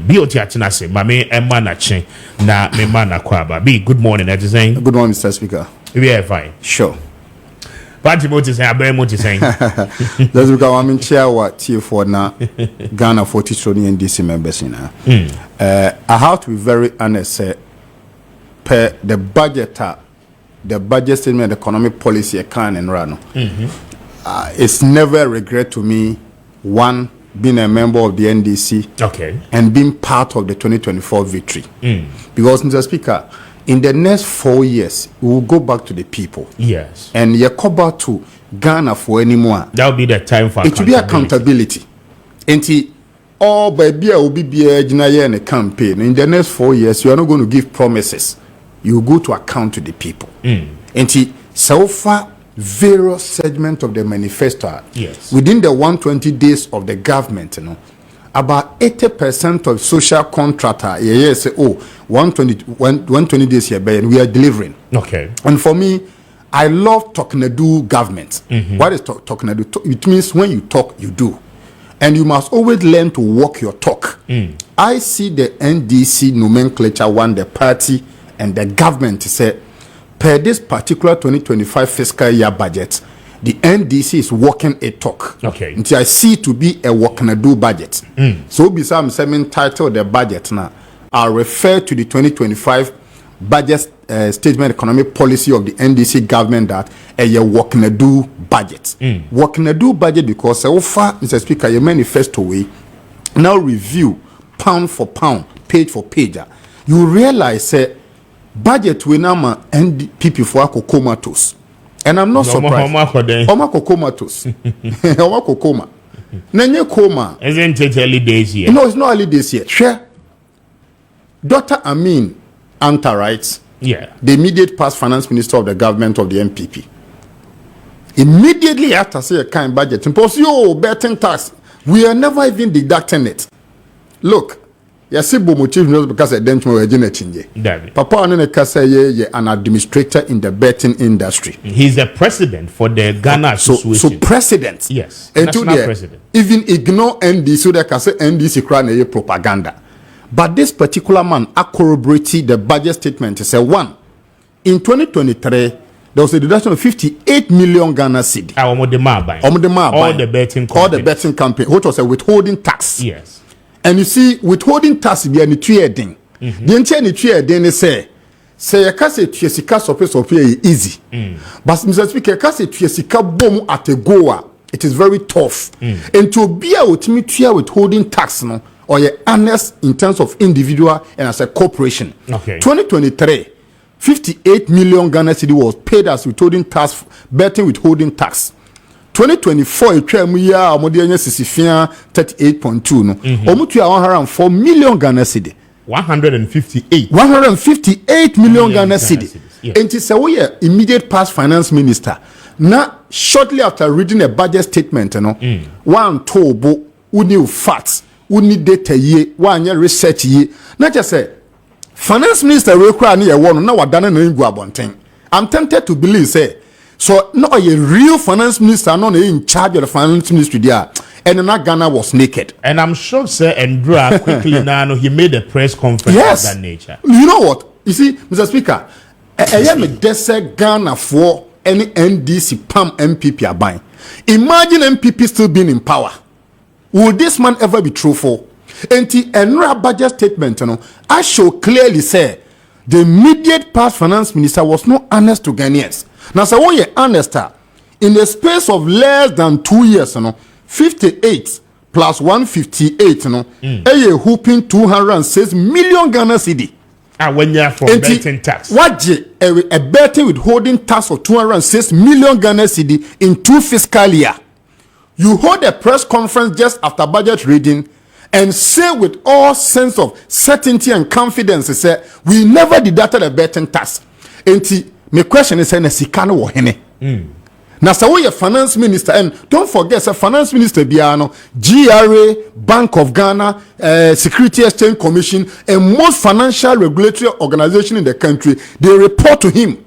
B.O.T. Atinase, Mame Emma Chen, na me mana kwaba. B, good morning, as you saying. Good morning, Mr. Speaker. We are fine. Sure. Party Moti saying, I bear Moti saying. That's because I'm in chair what T4 now, Ghana 40 trillion NDC members in I have to be very honest, per the budget statement, economic policy, can and run. It's never a regret to me, one, being a member of the NDC, okay, and being part of the 2024 victory. Because, Mr. Speaker, in the next 4 years, we will go back to the people. Yes. And you come back to Ghana for anymore. That will be the time for it will be accountability. And all baby will be in a campaign. In the next 4 years, you are not going to give promises. You go to account to the people. And so far, various segments of the manifesto, yes, within the 120 days of the government, about 80% of social contractor say, 120 days here, and we are delivering. Okay. And for me, I love talk-na-do government. What is talk-na-do? It means when you talk, you do. And you must always learn to walk your talk. I see the NDC nomenclature, one, the party and the government say, per this particular 2025 fiscal year budget, the NDC is walking a talk. Okay. Until I see to be a walk-na-do budget. So besides I'm title the budget now, I refer to the 2025 budget statement economic policy of the NDC government that a walk-na-do budget. Walk-na-do budget because so far, Mr. Speaker, your manifesto way now review pound for pound, page for page. You realize budget we now NPP for comatose. And I'm not surprised. Oma comatose. Oma cocoma. Nenye coma. Isn't it early days here? No, it's not early days yet. Sure. Dr. Amin Anta writes, yeah, the immediate past finance minister of the government of the NPP. Immediately after say a kind budget, impose betting tax. We are never even deducting it. Look, Yasibo motive knows because I didn't know a Papa Anene an administrator in the betting industry. He's the president for the Ghana Association. So president. Yes. And national president. Even ignore NDC so they can say NDC crown propaganda. But this particular man corroborated the budget statement. He said, one, in 2023, there was a deduction of 58 million Ghana cedi. All the betting campaign, which was a withholding tax. Yes. And you see, withholding tax be any 2 year thing. The entire 2 year then say you can say to Yesika so easy. But Mr. Speaker, you can say to Yesika boom at a goa. It is very tough. And to be a withholding tax, no, or you're honest in terms of individual and as a corporation. Okay. 2023, 58 million Ghana cedi was paid as withholding tax, betting withholding tax. 2024, a term year, Omodianya Sisifia 38.2. No, Omutua 104 million Ghana cedi. 158 million Ghana cedi. And it's a immediate past finance minister. Now, shortly after reading a budget statement, one tobo, who knew facts, who need data ye, 1 year research ye. Not just say, finance minister will cry near one, now what done in Guabonting. I'm tempted to believe, say, so no a real finance minister not in charge of the finance ministry there. And not Ghana was naked. And I'm sure Sir Andrew quickly now he made a press conference of that nature. You know what? You see, Mr. Speaker, I am a dissect Ghana for any NDC PAM NPP are buying. Imagine NPP still being in power. Will this man ever be truthful? And the NRA budget statement, I shall clearly say the immediate past finance minister was not honest to Ghanaians. Now, so when you're honest, in the space of less than 2 years, 58 plus 158, a whooping 206 million Ghana cedi. When you're from betting tax. What a betting withholding tax of 206 million Ghana cedi in 2 fiscal year. You hold a press conference just after budget reading and say with all sense of certainty and confidence, say, we never deducted a betting tax. And my question is, now, so we are finance minister, and don't forget, a finance minister, Biano, GRA, Bank of Ghana, Security Exchange Commission, and most financial regulatory organization in the country, they report to him.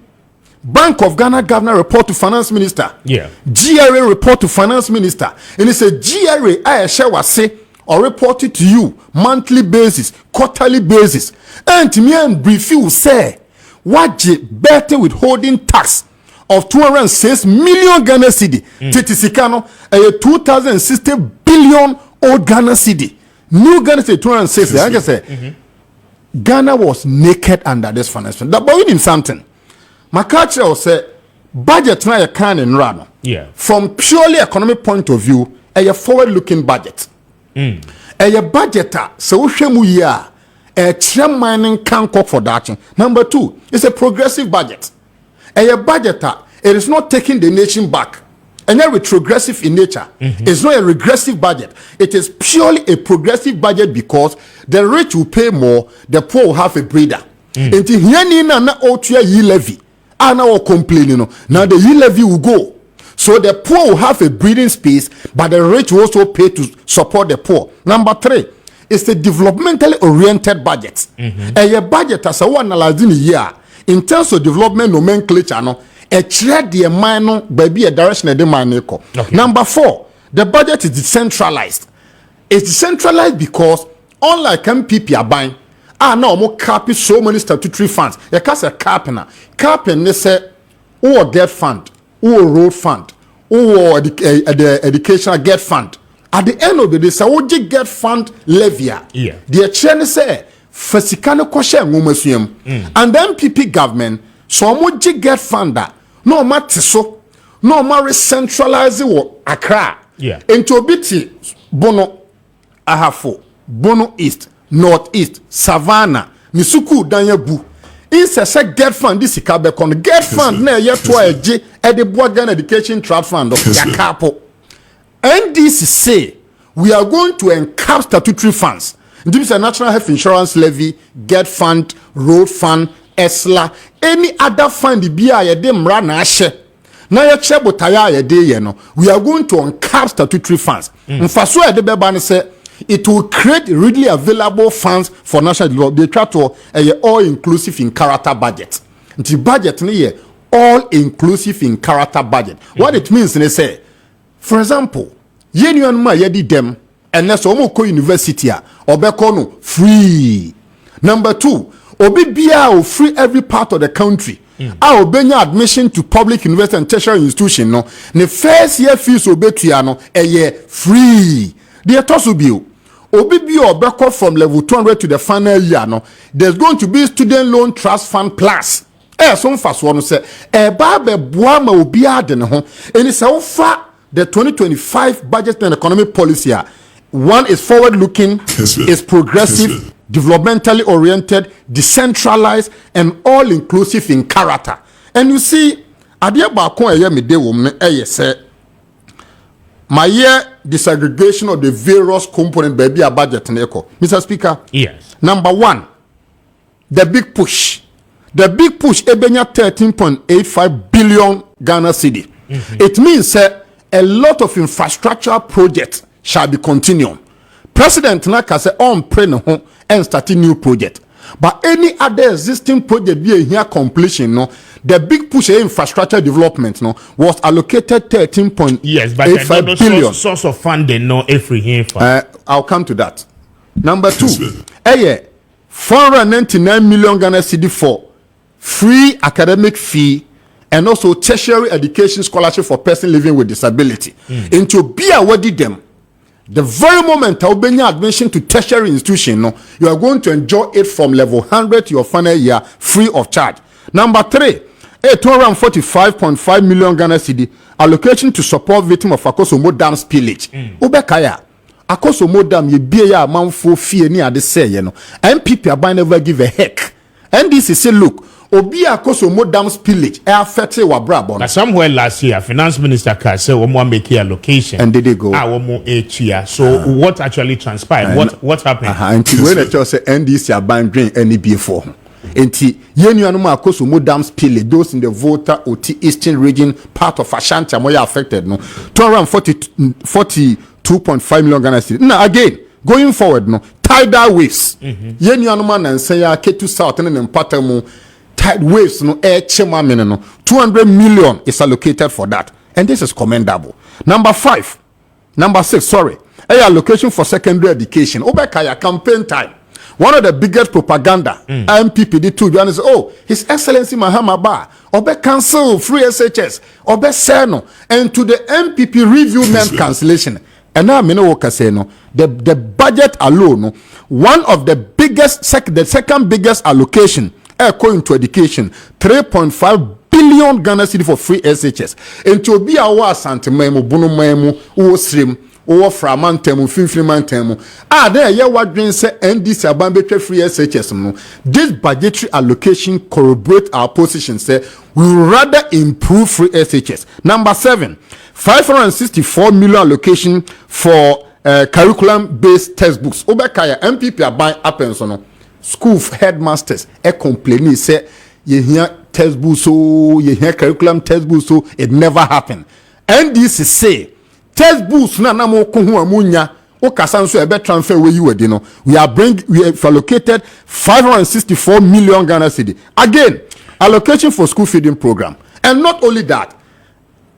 Bank of Ghana governor report to finance minister. Yeah. GRA report to finance minister. And he said, GRA, I shall say, or report it to you monthly basis, quarterly basis. And me and brief you say, what better withholding tax of 206 million Ghana cedi. Titisikano, a 2060 billion old Ghana cedi. New Ghana cedi 260. I can say, Ghana was naked under this financial. But we need something. My culture will say, budget na can and run. Yeah. From purely economic point of view, a forward-looking budget. A budget, so we are a tram mining can cook for that. Number two, it's a progressive budget. A budget, it is not taking the nation back. And then retrogressive in nature. It's not a regressive budget. It is purely a progressive budget because the rich will pay more, the poor will have a breather. Until here na otua yi levy. Now complaining. Now the yi levy will go. So the poor will have a breathing space, but the rich will also pay to support the poor. Number three, it's a developmentally oriented budget. A budget as a one analyzing year in terms of development nomenclature, no, a trade the minor baby a direction of the money. Number four, the budget is decentralized. It's decentralized because unlike NPP are buying, now more capping so many statutory funds. You can't say capping. Capping they say, or get fund, or road fund, or the educational get fund. At the end of the day, say what you get fund levy. Yeah. The chairman say fasikano koshe ngumasuem. And then NPP government so what you get fund that no matter so no more centralizing what Accra. Yeah. Into biti Bono Ahafo, Bono East, Northeast, Savannah, Misuku Danyabu. Say get fund this ikabe kon get fund na ye to eje e de Boagan education trust fund yakapo. NDC say we are going to encap statutory funds. This is a national health insurance levy, get fund, road fund, ESLA, any other fund be a de mra na ahye. Na ye chebo taya ye de ye no. We are going to uncap statutory funds. Mfaso e de beba ne say it will create readily available funds for national development. They try to a all-inclusive in character budget. The budget is all-inclusive in character budget. What it means, they say, for example, yenu ma yedi dem, and that's omoko university or free. Number two, obi bia free every part of the country. I obey admission to public university and tertiary institution. No, the first year fees obey no a year free. The tosubiu. Obi or backup from level 200 to the final year. No, there's going to be student loan trust fund plus. Some fast one say babe buama obi ade ne ho. And it's how far the 2025 budget and economic policy. One is forward looking, is progressive, developmentally oriented, decentralized, and all inclusive in character. And you see, adia ba kon eye me de wo me say my year disaggregation of the various component baby a budget neko. Mr. Speaker. Yes. Number one, the big push. The big push ebenya 13.85 billion Ghana cedi. It means a lot of infrastructural projects shall be continued. President Naka say on pray no ho and starting new project. But any other existing project be here completion no. The big push infrastructure development no was allocated 13.85 yes, but billion. Source of funding no every here. I'll come to that. Number two, 499 million Ghana cedi for free academic fee and also tertiary education scholarship for person living with disability. Into be awarded them. The very moment I'll be admission to tertiary institution, no, you are going to enjoy it from level 100 to your final year free of charge. Number three, 245.5 million Ghana cedi allocation to support victims of Akosomo Dam spillage. Ubekaya, Akosomo Dam ye be ya man for fear near the say, you know. NPP are never give a heck. And this is say, look, Obi Akosomo Dam spillage affect wa brabon. Somewhere last year, finance minister said we want make a allocation, and did they go? So what actually transpired? What happened? And when the church say NDC are buying drink NEB for. Enti yenu anu Akosomo Dam spillage, those in the Volta OT Eastern region part of Ashanti are affected. No, 242.5 million Ghana cedi. Now again, going forward, no tidal waves. Yenu anu man and say ya Ketu South and Mpatamu. Tide waves no air chema no 200 million is allocated for that, and this is commendable. Number 6, sorry, allocation for secondary education. Obekaya campaign time. One of the biggest propaganda NPP did too. And say, oh, His Excellency Mahama Ba, Obe cancel free SHS, Obe Seno, and to the NPP review meant cancellation. And now I know what say no. The budget alone, one of the biggest, the second biggest allocation going to education, 3.5 billion Ghana cedi for free SHS. And to be our santimemo, bonomemo, or stream. Or from Mantemu, Finfrimantemu. There, you what dream say NDC Abambe free SHS. This budgetary allocation corroborate our position. Say we would rather improve free SHS. Number 7, 564 million allocation for curriculum-based textbooks. Obekaya NPP are buying Afenyo. School headmasters complaining say you hear textbooks so you hear curriculum textbooks so it never happened. NDC say. Textbooks na mo ko hu amunya o kasa nso e be transfer we you we no we have allocated 564 million Ghana cedi again allocation for school feeding program. And not only that,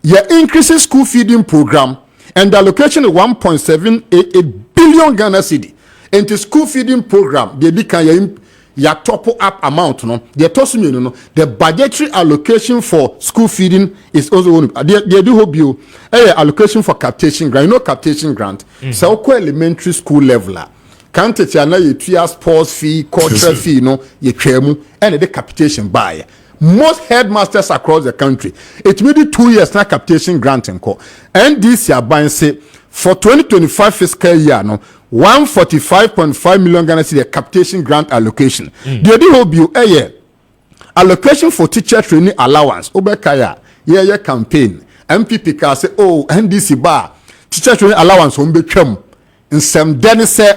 you're increasing school feeding program and the allocation is 1.788 billion Ghana cedi into school feeding program. They become ya top up amount no the tossing no the budgetary allocation for school feeding is also they do hope you allocation for captation grant. You know captation grant so elementary school leveler can't it na you 2 years sports fee cultural fee no you twemu and the capitation buy most headmasters across the country it may be 2 years na capitation grant enko and this year buying say for 2025 fiscal year no 145.5 million Ghana cedi capitation grant allocation. The other hope you allocation for teacher training allowance. Obekaya campaign. NPP can say oh NDC bar teacher training allowance on become in some then say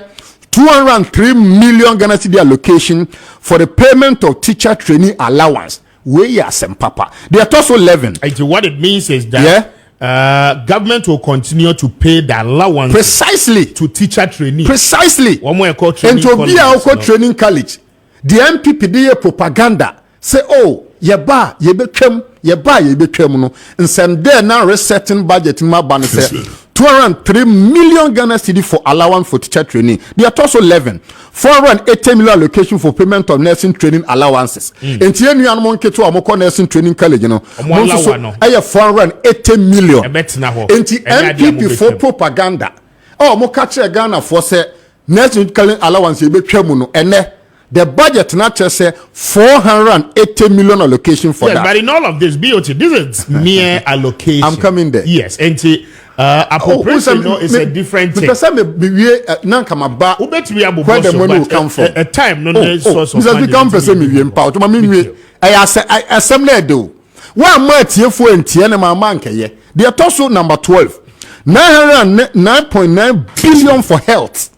203 million Ghana cedi allocation for the payment of teacher training allowance. We are some papa. They are also 11. What it means is that government will continue to pay the allowance precisely to teacher training. Precisely. One more training. And to be our training college, the NPP did propaganda say, oh, ye be kem no. And some there now resetting budget in my banner say 203 million Ghana cedi for allowance for teacher training. They are also 11. 480 million allocation for payment of nursing training allowances. And the animal to a nursing training college, you know. 480 million. And the NPP for propaganda. Oh, mo catch a Ghana for say nursing training allowance you be tremuno and the budget not just say 480 million allocation for that. But in all of this, B.O.T, this is mere allocation. I'm coming there. Yes, and appropriation is a different thing. Because where the money will come from. A time, no source of money. I do. One more tier for and they are also number 12. 9.9 billion for health.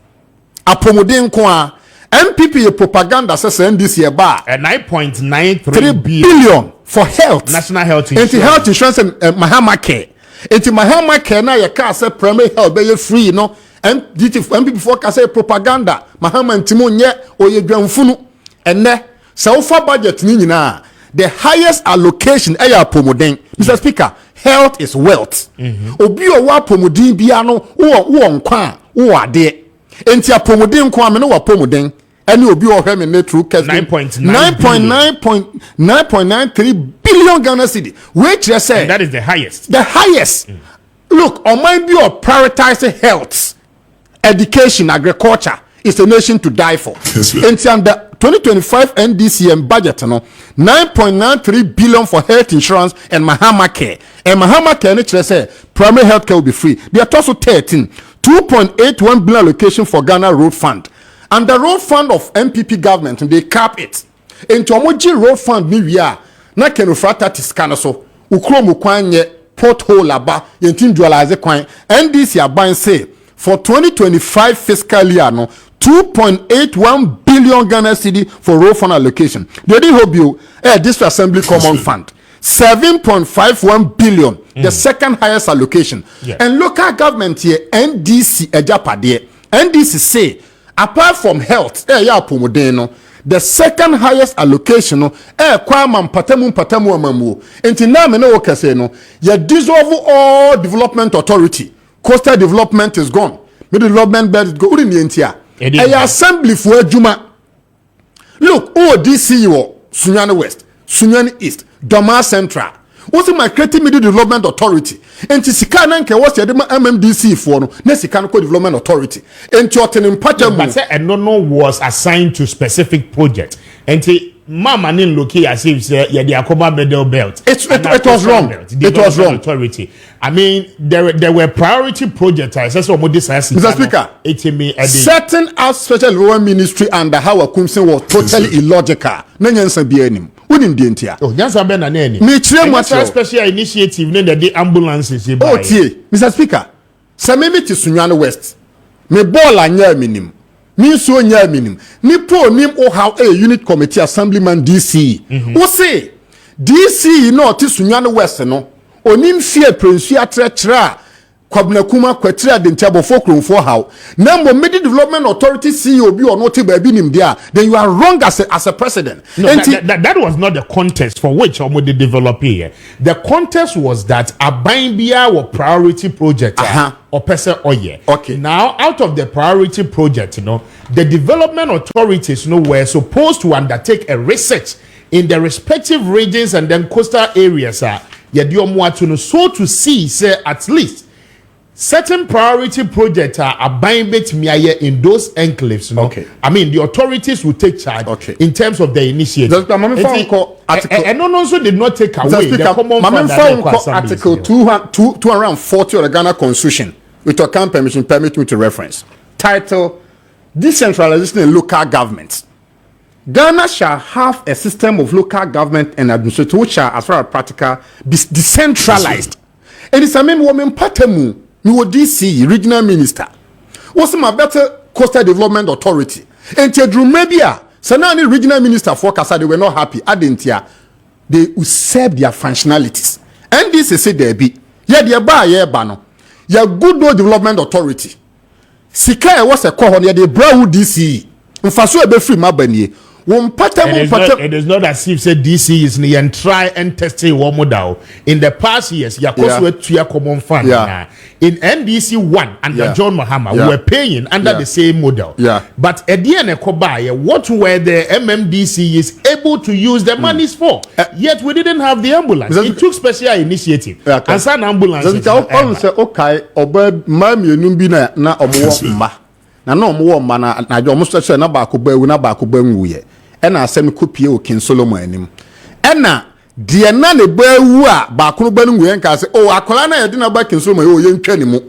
Apomodin kwa NPP propaganda says this year bar 9.93 billion for health. National health insurance. Into health insurance and Mahama care. Into Mahama care now your car say primary health be free, you know. And NPP for say propaganda. Mahama ntimonye or ye dwanfunu. And ne so far budget ni nyina the highest allocation aya promoting. Mr. Speaker, health is wealth. Obi o wa promodin bia no wo nkwa wo ade. Enti apomodin kwa me no wa pomodin any obi o hwe me na true case 9.93 billion Ghana cedi which they say that is the highest Look, on my be of prioritizing health, education, agriculture is a nation to die for. Enti under 2025 NDCM budget no 9.93 billion for health insurance and Mahama care. And Mahama care they say primary health care will be free. They are also 13 2.81 billion allocation for Ghana Road Fund. And the road fund of NPP government, they cap it. Into Omoji Road Fund ni wia na kenofrata tiskana so ukromu kwanye pothole aba yentin dualize kwan NDC aban say for 2025 fiscal year no 2.81 billion Ghana cedi for road fund allocation. They did hope you this assembly common fund 7.51 billion, the second highest allocation. And local government here, NDC Ejapade, NDC say, apart from health, the second highest allocation, patamu amamu. Until now, me no say no. You dissolve all development authority. Coastal development is gone. me development budget go uri ni entia e assembly for adwuma look DC wo Sunyani West Sunyani East Doma Central what's my creative media development authority enti sika na nke what's the MMDC for no na sika no development authority enti otenim patamu but say no was assigned to specific project enti mama nin loki as if say yeah the Akoba Middle Belt it was wrong authority. I mean there were priority projects as Mr. Speaker certain as special development ministry under how Akumsin was totally illogical na nyansa bi anim unim di entia oh nyansa be na nani me kire mo special initiative ne the ambulances by Mr. Speaker say me ti Sunyani West me ball anya minim me so nya minim ni po nim o how a unit committee assemblyman DC wo say DC no ti Sunyani West no onim fie prensu atratra kwabna kuma kwatira de ntabo fokromfo how number medi development authority CEO bi or not baby nim there then you are wrong as a president. No, that was not the context for which the developer here. The context was that Abambia was priority project or person oye. Okay. Now out of the priority project, the development authorities were supposed to undertake a research in the respective regions and then coastal areas so to see say at least certain priority projects are buying in those enclaves. Okay. I mean, the authorities will take charge in terms of the initiative. And also did not take away the common fund. Article 240 of the Ghana Constitution, with your permission, permit me to reference. Title: Decentralization in Local Government. Ghana shall have a system of local government and administration which shall, as far as practical, be decentralized. And it's a woman patemu. No DC regional minister. What's my better coastal development authority? And Tedrumebia, Sanani regional minister for Kasa, they were not happy. Adentia, they usurp their functionalities. And this is there be. Yeah, they buy yeah bano. Yeah, good no development authority. Sika was a call on they brown DC. Mfaso ebe free mabanye. It is not as if said DC is near and try and test one model. In the past years, common fund. In NDC 1 under John Mahama, we were paying under the same model. But at the end of what were the MMDC is able to use the monies for? Yet we didn't have the ambulance. It took special initiative. And some ambulance. Okay, na no more mana na jo musta che na ba ko ba nwuye e na asem kopie o King Solomon anim e na de na ne ba wu a ba ko ba nwuye nka se o akola na ye de na ba King Solomon o ye ntwa ne mu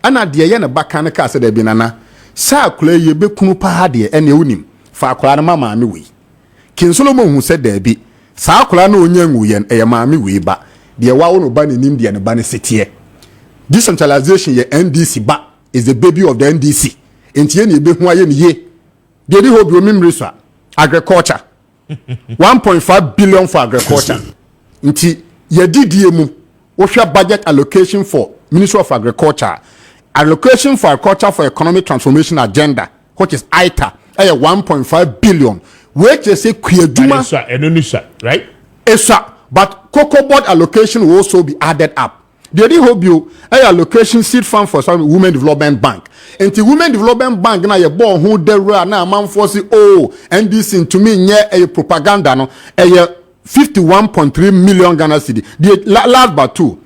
ana de ye na ba kan ka se da bi nana sa akola ye be kunu pa ha de e na unim fa akola na mama me wi King Solomon hu se da bi sa akola na onya nwuye e ye mama wi ba de wa wo no ba ne nim de ne ba ne setie decentralization ye NDC ba is the baby of the NDC. Enti ni be hu aye ni ye de di hobi omimri so agriculture 1.5 billion for agriculture nti ye didie mu wo hwa budget allocation for Ministry of Agriculture allocation for agriculture for economic transformation agenda which is ITA 1.5 billion which is a kuyaduma right but cocoa board allocation will also be added up. The hobio allocation seed fund for some women development bank. And the women development bank na ye born who de na man for say NDC to me nye a propaganda no 51.3 million Ghana cedi. The last but two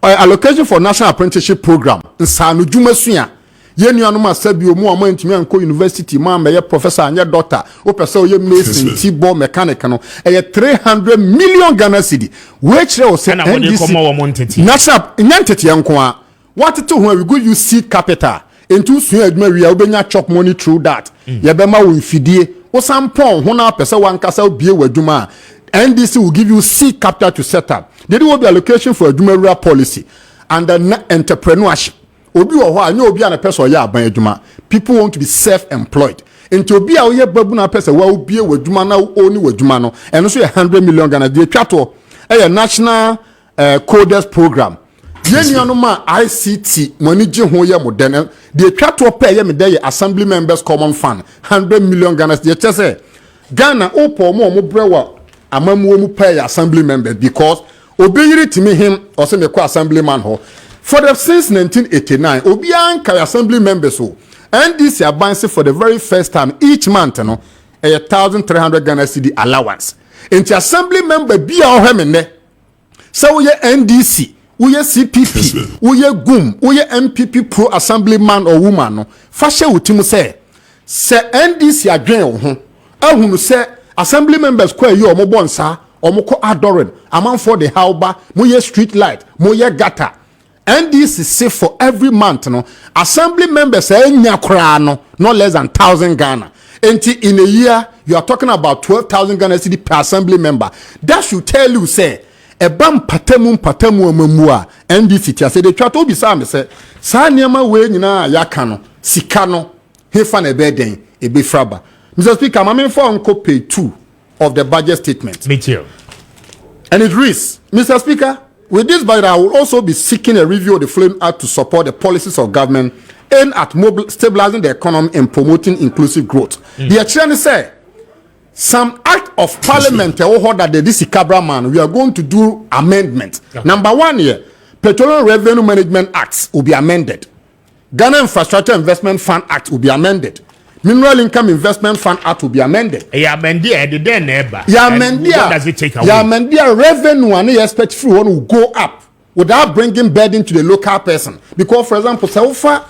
allocation for national apprenticeship program. Nsanu juma suya. Ye nuanum asabi omu amo ntimi anko university ma me professor anya doctor o pese o ye mason T-ball mechanic no 300 million Ghana cedi which was say national nyantete yanko a what to when we go use seed capital into sua aduma wi a obenya chop money through that ye be ma wo mfidie wo sampon ho na pese wankasa obie waduma NDC will give you seed capital to set up. They do be allocation for aduma policy and entrepreneurship. Obi wo ho anya obi an person ya aban adwuma people want to be self-employed into obi a oye babu na person wa obi wadwuma na oni wadwuma no eno so 100 million Ghana dey twato national coders program yenu ma ICT money je ho ye modern dey twato pay ye me dey assembly members common fund 100 million Ghana dey chese Ghana opo mo brewa amamuo mu pay assembly members because obi yiri timi him or say me ko assemblyman ho For the since 1989, Obian Kari Assembly members who NDC advanced for the very first time each month, a 1,300 Ghana cedi allowance. Into Assembly member B.O.T. So we NDC, we CPP, we GUM, we NPP pro assemblyman or woman. No, fashion with him say NDC again. I say assembly members kwa you or mobonsa or moko adoring. Among for the halba, moye street light, moye gata. NDC say for every month, no assembly members say no less than 1,000 Ghana. And in a year, you are talking about 12,000 Ghana cedi per assembly member. That should tell you say a bam patemu memua NDC tia say they try to be some say sa niema we nyina yakano sikano hefan ebeden ebe fraba. Mr. Speaker, I'm in for uncle page 2 of the budget statement. Me too. And it reads, Mr. Speaker, with this budget, I will also be seeking a review of the Flame Act to support the policies of government aimed at stabilizing the economy and promoting inclusive growth. The attorney said, some act of parliament that the DC Cabra man, we are going to do amendment. Okay. Number 1 here, Petroleum Revenue Management Act will be amended. Ghana Infrastructure Investment Fund Act will be amended. Mineral Income Investment Fund Act will be amended. Yeah, Mendia, the then neighbor. Yeah, Mendia. Does it take away? Yeah, Mendia revenue and the expect free one will go up without bringing burden to the local person. Because, for example, so far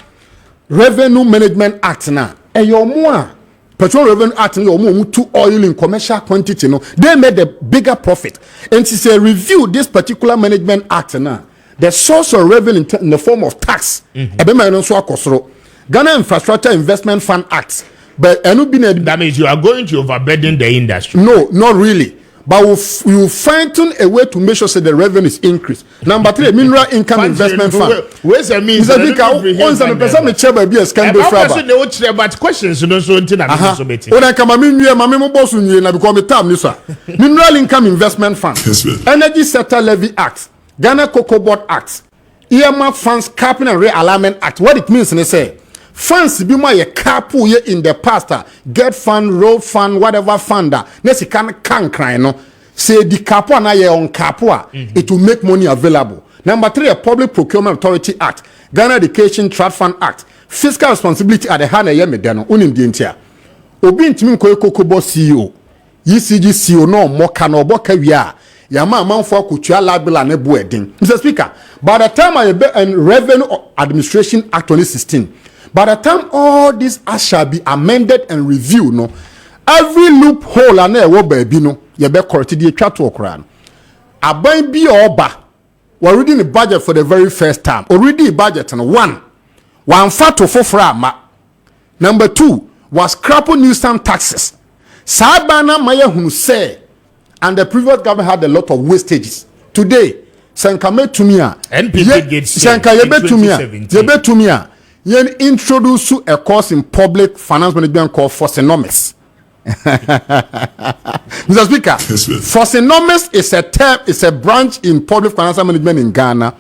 Revenue Management Act now, your more Petrol Revenue Act, your more to oil in commercial quantity. No, they made a bigger profit. And to say review this particular Management Act now, the source of revenue in the form of tax. Ghana Infrastructure Investment Fund Act, but that means you are going to overburden the industry. No, not really. But we will fine-tune a way to make sure that the revenue is increased. Number 3, Mineral Income Investment Fund. Where's the means? Once the person may chair be a scandal. But questions you don't so into that. When I come, my boss will become a term. Mineral Income Investment Fund, Energy Sector Levy Act, Ghana Cocoa Board Act, Earmark Funds Capping and Realignment Act. What it means, they say. Funds be my capu ye in the past, get fund, road fund, whatever funder. Nesi can cry no. Say the capu na ye on capua, it will make money available. Number 3, a Public Procurement Authority Act, Ghana Education Trust Fund Act, Fiscal Responsibility at the hand of Yemedano, unim dintia. Obi intimi kokobo CEO, ECG CEO no more can or boka via. Yama man for kutua labila ne bueding. Mr. Speaker, by the time I be and Revenue Administration Act 2016. By the time all these acts shall be amended and reviewed, no, every loophole and a baby no, you be corrected the chat to okran. Abai be oba. We're reading the budget for the very first time. Already budget and one fat to 4 ma. Number 2 was scrapping new stamp taxes. Sabana Maya who say, and the previous government had a lot of wastages. Today, Sankame to me, NPP gets Sankayebe to me, Yen introduce a course in public finance management called Forcenomics. Mr. Speaker, Forcenomics is a term, is a branch in public finance management in Ghana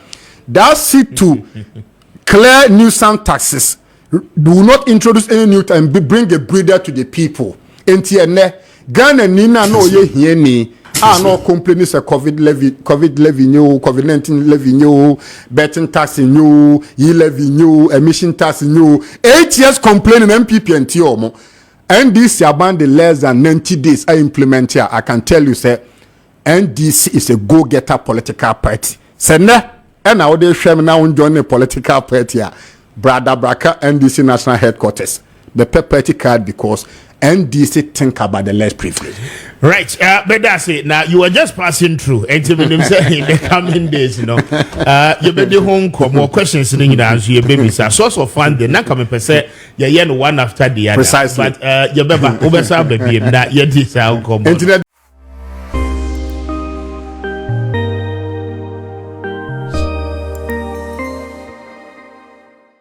that seek to clear nuisance taxes, do not introduce any new and bring a breather to the people. Entienne Ghana nina no ye hieni. No complaining say COVID levy new, COVID-19 levy new, betting tax new, levy new, emission tax new. 8 years complaining NPP and TOMO. NDC abandoned less than 90 days. I implement here. I can tell you, say, NDC is a go-getter political party. Say ne, and now they share now join a political party here. Brother Braka, NDC National Headquarters. The party card because NDC think about the less privileged. Right, but that's it. Now you are just passing through. And in the coming days, you know, you be the home come more questions in the answer. You baby, source of funding. Not coming per se. You one after the other. Precisely. But you better over baby. That you this outcome.